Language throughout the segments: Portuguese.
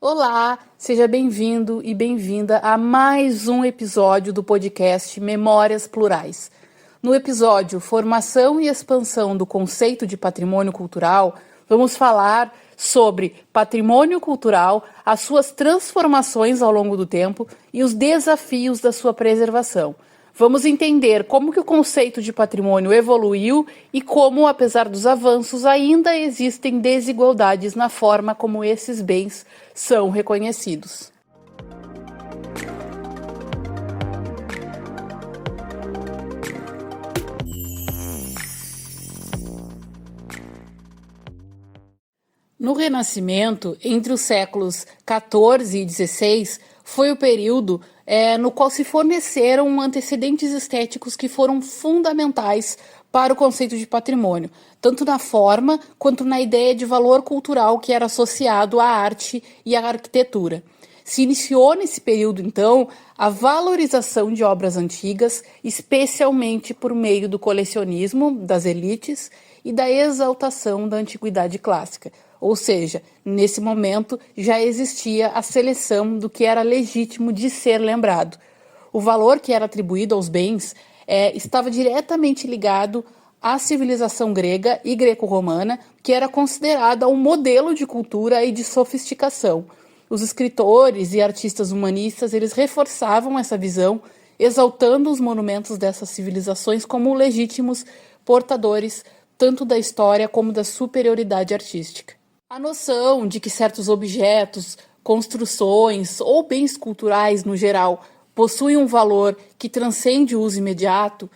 Olá, seja bem-vindo e bem-vinda a mais um episódio do podcast Memórias Plurais. No episódio Formação e Expansão do Conceito de Patrimônio Cultural, vamos falar sobre patrimônio cultural, as suas transformações ao longo do tempo e os desafios da sua preservação. Vamos entender como que o conceito de patrimônio evoluiu e como, apesar dos avanços, ainda existem desigualdades na forma como esses bens são reconhecidos. No Renascimento, entre os séculos XIV e XVI, foi o período no qual se forneceram antecedentes estéticos que foram fundamentais para o conceito de patrimônio, tanto na forma quanto na ideia de valor cultural que era associado à arte e à arquitetura. Se iniciou nesse período, então, a valorização de obras antigas, especialmente por meio do colecionismo das elites e da exaltação da antiguidade clássica. Ou seja, nesse momento já existia a seleção do que era legítimo de ser lembrado. O valor que era atribuído aos bens estava diretamente ligado à civilização grega e greco-romana, que era considerada um modelo de cultura e de sofisticação. Os escritores e artistas humanistas eles reforçavam essa visão, exaltando os monumentos dessas civilizações como legítimos portadores tanto da história como da superioridade artística. A noção de que certos objetos, construções ou bens culturais no geral possuem um valor que transcende o uso imediato,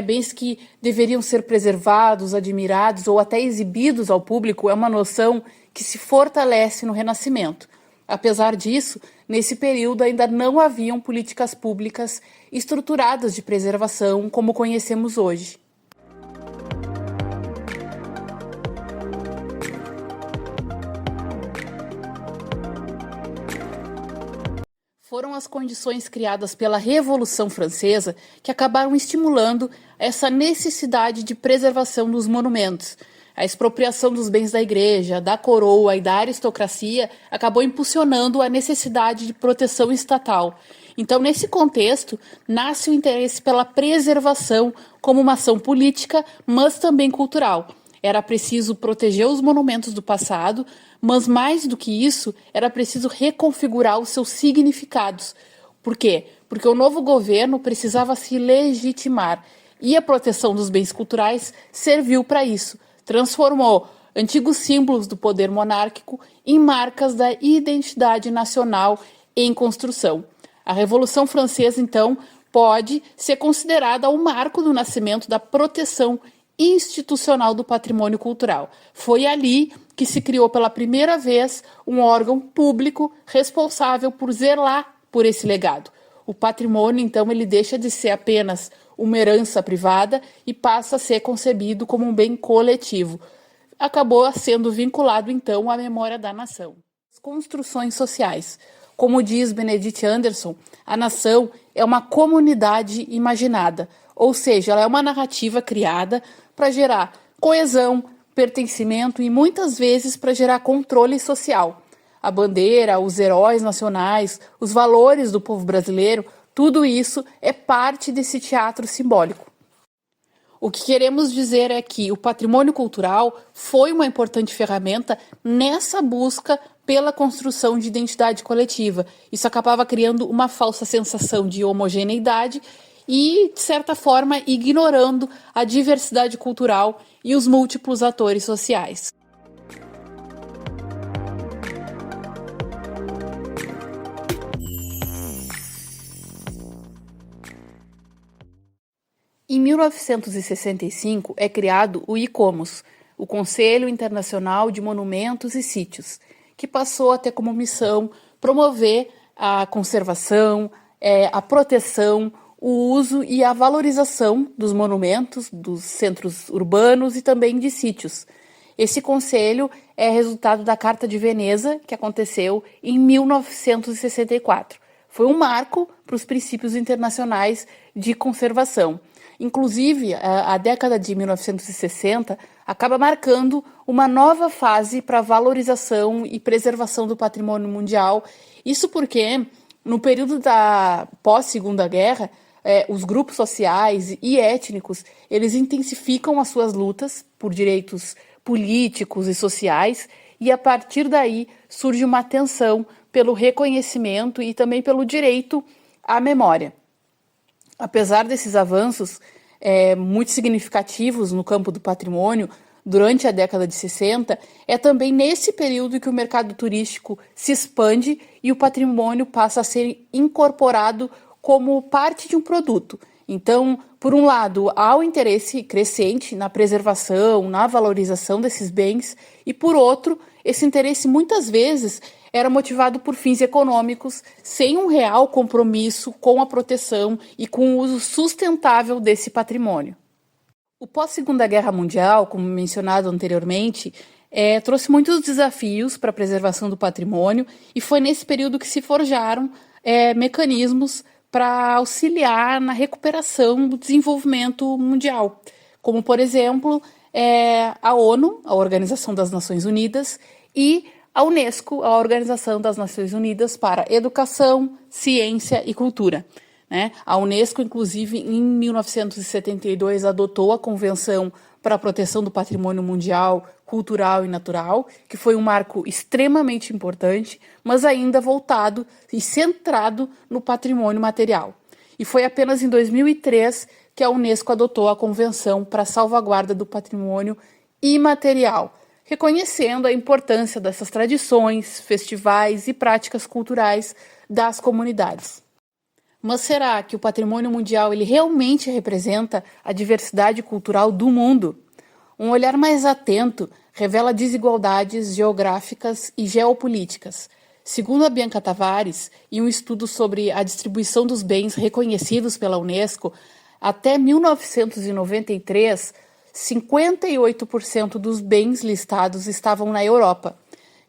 bens que deveriam ser preservados, admirados ou até exibidos ao público, é uma noção que se fortalece no Renascimento. Apesar disso, nesse período ainda não haviam políticas públicas estruturadas de preservação como conhecemos hoje. Foram as condições criadas pela Revolução Francesa que acabaram estimulando essa necessidade de preservação dos monumentos. A expropriação dos bens da igreja, da coroa e da aristocracia acabou impulsionando a necessidade de proteção estatal. Então, nesse contexto, nasce o interesse pela preservação como uma ação política, mas também cultural. Era preciso proteger os monumentos do passado, mas mais do que isso, era preciso reconfigurar os seus significados. Por quê? Porque o novo governo precisava se legitimar e a proteção dos bens culturais serviu para isso. Transformou antigos símbolos do poder monárquico em marcas da identidade nacional em construção. A Revolução Francesa, então, pode ser considerada o marco do nascimento da proteção institucional do patrimônio cultural. Foi ali que se criou pela primeira vez um órgão público responsável por zelar por esse legado. O patrimônio, então, ele deixa de ser apenas uma herança privada e passa a ser concebido como um bem coletivo. Acabou sendo vinculado, então, à memória da nação. As construções sociais. Como diz Benedict Anderson, a nação é uma comunidade imaginada, ou seja, ela é uma narrativa criada para gerar coesão, pertencimento e muitas vezes para gerar controle social. A bandeira, os heróis nacionais, os valores do povo brasileiro, tudo isso é parte desse teatro simbólico. O que queremos dizer é que o patrimônio cultural foi uma importante ferramenta nessa busca pela construção de identidade coletiva. Isso acabava criando uma falsa sensação de homogeneidade e, de certa forma, ignorando a diversidade cultural e os múltiplos atores sociais. Em 1965 é criado o ICOMOS, o Conselho Internacional de Monumentos e Sítios, que passou a ter como missão promover a conservação, a proteção, o uso e a valorização dos monumentos, dos centros urbanos e também de sítios. Esse conselho é resultado da Carta de Veneza, que aconteceu em 1964. Foi um marco para os princípios internacionais de conservação. Inclusive, a década de 1960 acaba marcando uma nova fase para a valorização e preservação do patrimônio mundial. Isso porque, no período da pós-Segunda Guerra, os grupos sociais e étnicos, eles intensificam as suas lutas por direitos políticos e sociais, e a partir daí surge uma tensão pelo reconhecimento e também pelo direito à memória. Apesar desses avanços muito significativos no campo do patrimônio, durante a década de 60, é também nesse período que o mercado turístico se expande e o patrimônio passa a ser incorporado como parte de um produto. Então, por um lado, há o interesse crescente na preservação, na valorização desses bens, e por outro, esse interesse muitas vezes era motivado por fins econômicos, sem um real compromisso com a proteção e com o uso sustentável desse patrimônio. O pós-Segunda Guerra Mundial, como mencionado anteriormente, trouxe muitos desafios para a preservação do patrimônio, e foi nesse período que se forjaram mecanismos para auxiliar na recuperação do desenvolvimento mundial, como, por exemplo, a ONU, a Organização das Nações Unidas, e a Unesco, a Organização das Nações Unidas para Educação, Ciência e Cultura. A Unesco, inclusive, em 1972, adotou a Convenção para a Proteção do Patrimônio Mundial, Cultural e Natural, que foi um marco extremamente importante, mas ainda voltado e centrado no patrimônio material. E foi apenas em 2003 que a Unesco adotou a Convenção para a Salvaguarda do Patrimônio Imaterial, reconhecendo a importância dessas tradições, festivais e práticas culturais das comunidades. Mas será que o patrimônio mundial ele realmente representa a diversidade cultural do mundo? Um olhar mais atento revela desigualdades geográficas e geopolíticas. Segundo a Bianca Tavares, em um estudo sobre a distribuição dos bens reconhecidos pela Unesco, até 1993, 58% dos bens listados estavam na Europa.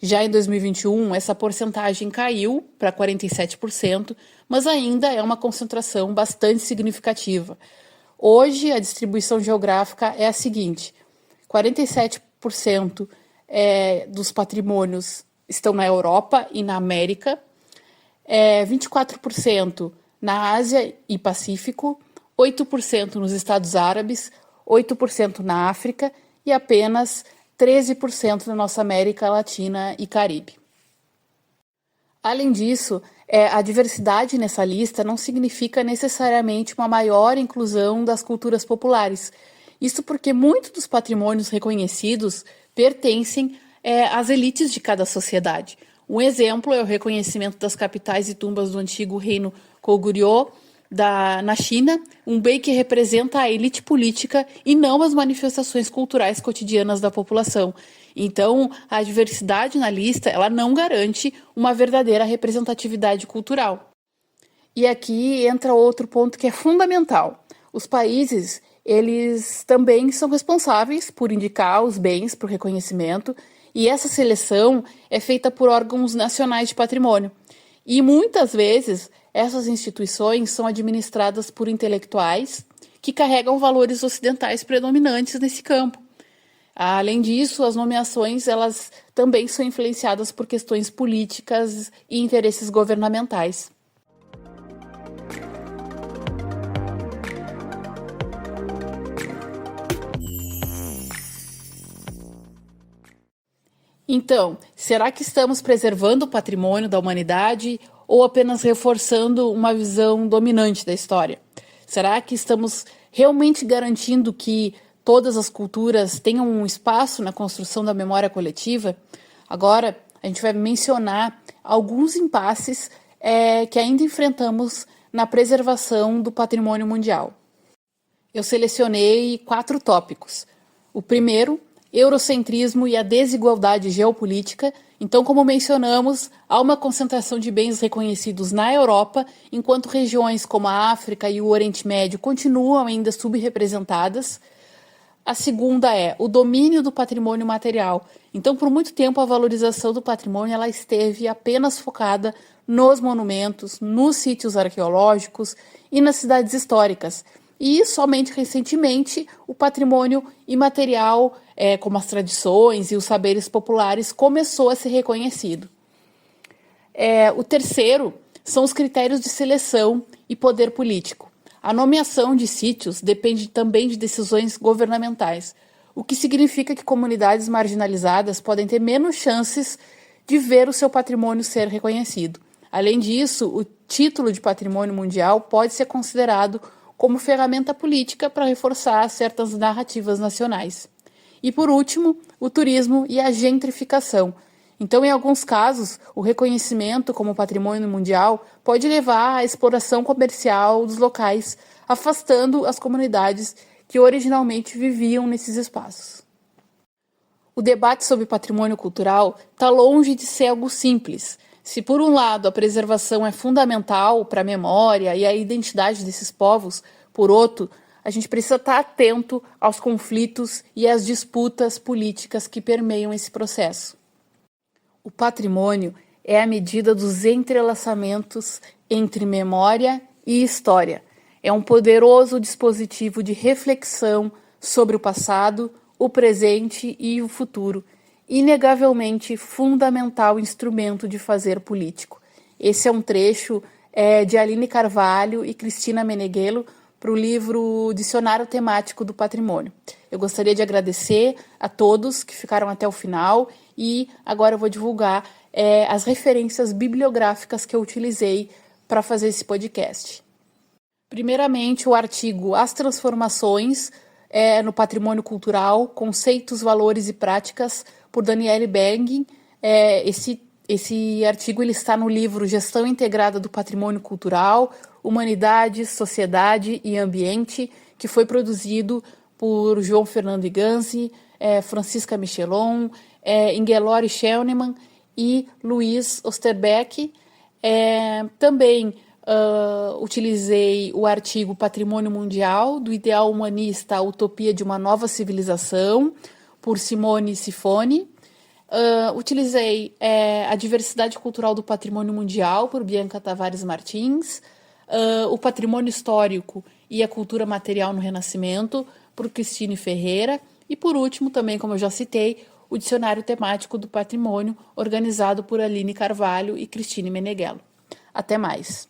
Já em 2021, essa porcentagem caiu para 47%, mas ainda é uma concentração bastante significativa. Hoje, a distribuição geográfica é a seguinte: 47% dos patrimônios estão na Europa e na América, 24% na Ásia e Pacífico, 8% nos Estados Árabes, 8% na África e apenas 13% na nossa América Latina e Caribe. Além disso, a diversidade nessa lista não significa necessariamente uma maior inclusão das culturas populares. Isso porque muitos dos patrimônios reconhecidos pertencem às elites de cada sociedade. Um exemplo é o reconhecimento das capitais e tumbas do antigo reino Goguryeo, na China, um bem que representa a elite política e não as manifestações culturais cotidianas da população. Então, a diversidade na lista ela não garante uma verdadeira representatividade cultural. E aqui entra outro ponto que é fundamental. Os países, eles também são responsáveis por indicar os bens para o reconhecimento, e essa seleção é feita por órgãos nacionais de patrimônio. E muitas vezes essas instituições são administradas por intelectuais que carregam valores ocidentais predominantes nesse campo. Além disso, as nomeações elas também são influenciadas por questões políticas e interesses governamentais. Então, será que estamos preservando o patrimônio da humanidade ou apenas reforçando uma visão dominante da história? Será que estamos realmente garantindo que todas as culturas tenham um espaço na construção da memória coletiva? Agora, a gente vai mencionar alguns impasses que ainda enfrentamos na preservação do patrimônio mundial. Eu selecionei 4 tópicos. O primeiro, eurocentrismo e a desigualdade geopolítica. Então, como mencionamos, há uma concentração de bens reconhecidos na Europa, enquanto regiões como a África e o Oriente Médio continuam ainda subrepresentadas. A segunda é o domínio do patrimônio material. Então, por muito tempo, a valorização do patrimônio ela esteve apenas focada nos monumentos, nos sítios arqueológicos e nas cidades históricas. e somente recentemente o patrimônio imaterial, como as tradições e os saberes populares, começou a ser reconhecido. O terceiro são os critérios de seleção e poder político. A nomeação de sítios depende também de decisões governamentais, o que significa que comunidades marginalizadas podem ter menos chances de ver o seu patrimônio ser reconhecido. Além disso, o título de patrimônio mundial pode ser considerado como ferramenta política para reforçar certas narrativas nacionais. E, por último, o turismo e a gentrificação. Então, em alguns casos, o reconhecimento como patrimônio mundial pode levar à exploração comercial dos locais, afastando as comunidades que originalmente viviam nesses espaços. O debate sobre patrimônio cultural está longe de ser algo simples. Se, por um lado, a preservação é fundamental para a memória e a identidade desses povos, por outro, a gente precisa estar atento aos conflitos e às disputas políticas que permeiam esse processo. O patrimônio é a medida dos entrelaçamentos entre memória e história. É um poderoso dispositivo de reflexão sobre o passado, o presente e o futuro, inegavelmente fundamental instrumento de fazer político. Esse é um trecho de Aline Carvalho e Cristina Meneghello para o livro Dicionário Temático do Patrimônio. Eu gostaria de agradecer a todos que ficaram até o final e agora eu vou divulgar as referências bibliográficas que eu utilizei para fazer esse podcast. Primeiramente, o artigo As Transformações no Patrimônio Cultural, Conceitos, Valores e Práticas, por Daniele Bergin. Esse artigo ele está no livro Gestão Integrada do Patrimônio Cultural, Humanidades, Sociedade e Ambiente, que foi produzido por João Fernando Iganzi, Francisca Michelon, Ingelore Schellnemann e Luiz Osterbeck. Também utilizei o artigo Patrimônio Mundial, do Ideal Humanista à Utopia de uma Nova Civilização, por Simone Sifoni. Utilizei a Diversidade Cultural do Patrimônio Mundial, por Bianca Tavares Martins. O Patrimônio Histórico e a Cultura Material no Renascimento, por Cristine Ferreira. E, por último, também, como eu já citei, o Dicionário Temático do Patrimônio, organizado por Aline Carvalho e Cristine Meneghello. Até mais!